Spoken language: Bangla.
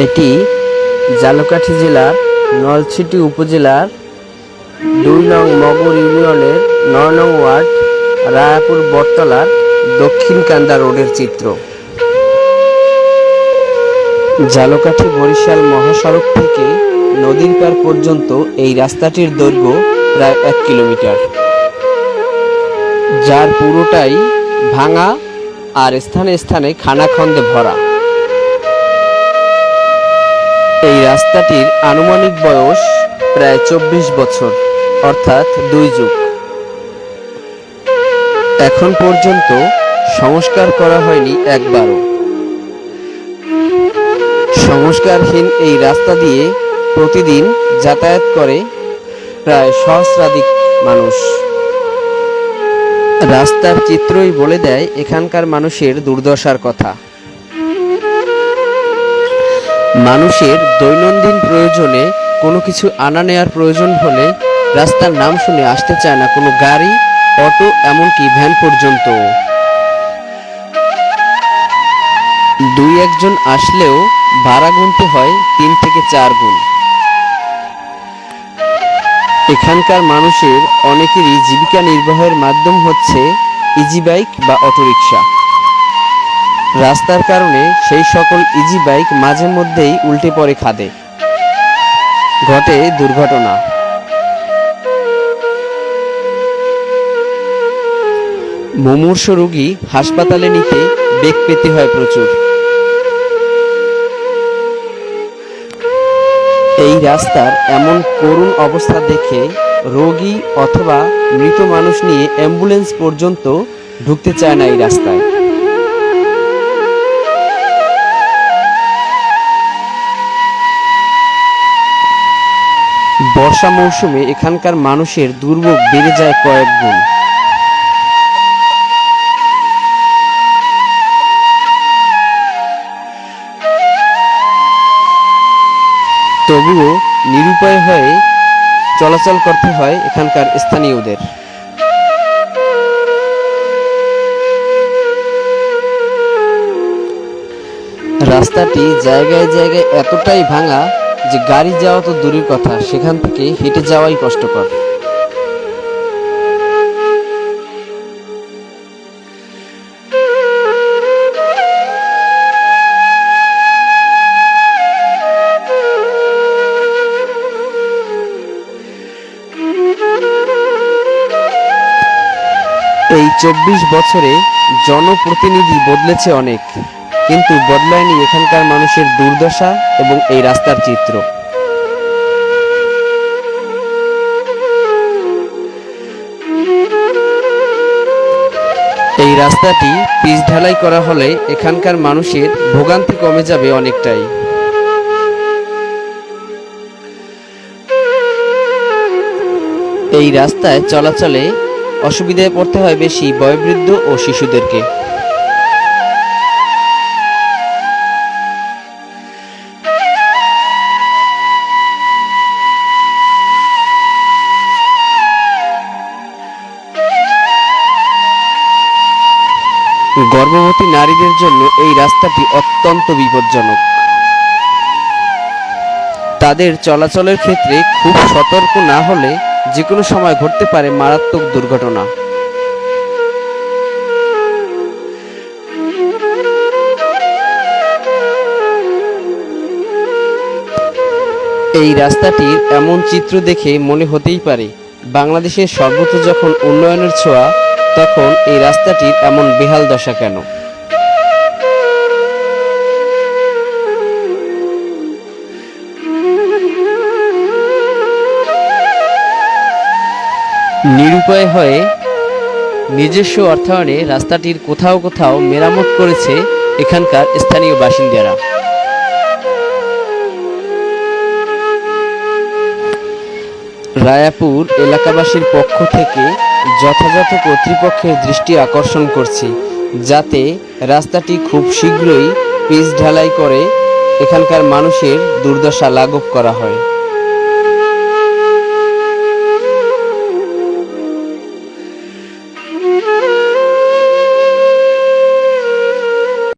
এটি ঝালকাঠি জেলার নলছিটি উপজেলার ২ নং মগর ইউনিয়নের ৯ নং ওয়ার্ড রায়াপুর বটতলার দক্ষিণ কান্দা রোডের চিত্র। ঝালকাঠি বরিশাল মহাসড়ক থেকে নদীর পার পর্যন্ত এই রাস্তাটির দৈর্ঘ্য প্রায় ১ কিলোমিটার, যার পুরোটাই ভাঙা আর স্থানে স্থানে খানাখন্দে ভরা। এই রাস্তাটির আনুমানিক বয়স প্রায় ২৪ বছর, অর্থাৎ ২ যুগ। এখন পর্যন্ত সংস্কার করা হয়নি একবারও। সংস্কারহীন এই রাস্তা দিয়ে প্রতিদিন যাতায়াত করে প্রায় সহস্রাধিক মানুষ। রাস্তার চিত্রই বলে দেয় এখানকার মানুষের দুর্দশার কথা। মানুষের দৈনন্দিন প্রয়োজনে কোনো কিছু আনা নেয়ার প্রয়োজন হলে রাস্তার নাম শুনে আসতে চায় না কোনো গাড়ি, অটো, এমনকি ভ্যান পর্যন্ত। ২-১ জন আসলেও ভাড়া গুনতে হয় ৩ থেকে ৪ গুণ। এখানকার মানুষের অনেকেরই জীবিকা নির্বাহের মাধ্যম হচ্ছে ইজি বাইক বা অটোরিকশা। রাস্তার কারণে সেই সকল ইজি বাইক মাঝে মধ্যেই উল্টে পড়ে খাদে, ঘটে দুর্ঘটনা। মুমূর্ষু রোগী হাসপাতালে নিতে বেগ পেতে হয় প্রচুর। এই রাস্তার এমন করুণ অবস্থা দেখে রোগী অথবা মৃত মানুষ নিয়ে অ্যাম্বুলেন্স পর্যন্ত ঢুকতে চায় না এই রাস্তায়। বর্ষা মৌসুমে এখানকার মানুষের দুর্ভোগ বেড়ে যায় কয়েক গুণ। তবুও নিরুপায় হয়ে চলাচল করতে হয় এখানকার স্থানীয়দের। রাস্তাটি জায়গায় জায়গায় এতটাই ভাঙা যে গাড়ি যাওয়া তো দূরের কথা, সেখান থেকে হেঁটে যাওয়াই কষ্টকর। এই ২৪ বছরে জনপ্রতিনিধি বদলেছে অনেক, কিন্তু বদলায়নি এখানকার মানুষের দুর্দশা এবং এই রাস্তার চিত্র। এই রাস্তাটি পিচ ঢালাই করা হলে এখানকার মানুষের ভোগান্তি কমে যাবে অনেকটাই। এই রাস্তায় চলাচলে অসুবিধায় পড়তে হয় বেশি বয়োবৃদ্ধ ও শিশুদেরকে। গর্ভবতী নারীদের জন্য এই রাস্তাটি অত্যন্ত বিপজ্জনক। তাদের চলাচলের ক্ষেত্রে খুব সতর্ক না হলে যে কোনো সময় ঘটতে পারে মারাত্মক দুর্ঘটনা। এই রাস্তাটির এমন চিত্র দেখে মনে হতেই পারে বাংলাদেশের সর্বত্র যখন উন্নয়নের ছোঁয়া, তখন এই রাস্তাটির এমন বেহাল দশা কেন? নিরুপায় হয়ে নিজস্ব অর্থায়নে রাস্তাটির কোথাও কোথাও মেরামত করেছে এখানকার স্থানীয় বাসিন্দারা। রায়াপুর এলাকাবাসীর পক্ষ থেকে যথাযথ কর্তৃপক্ষের দৃষ্টি আকর্ষণ করছি, যাতে রাস্তাটি খুব শীঘ্রই পিচ ঢালাই করে এখানকার মানুষের দুর্দশা লাঘব করা হয়।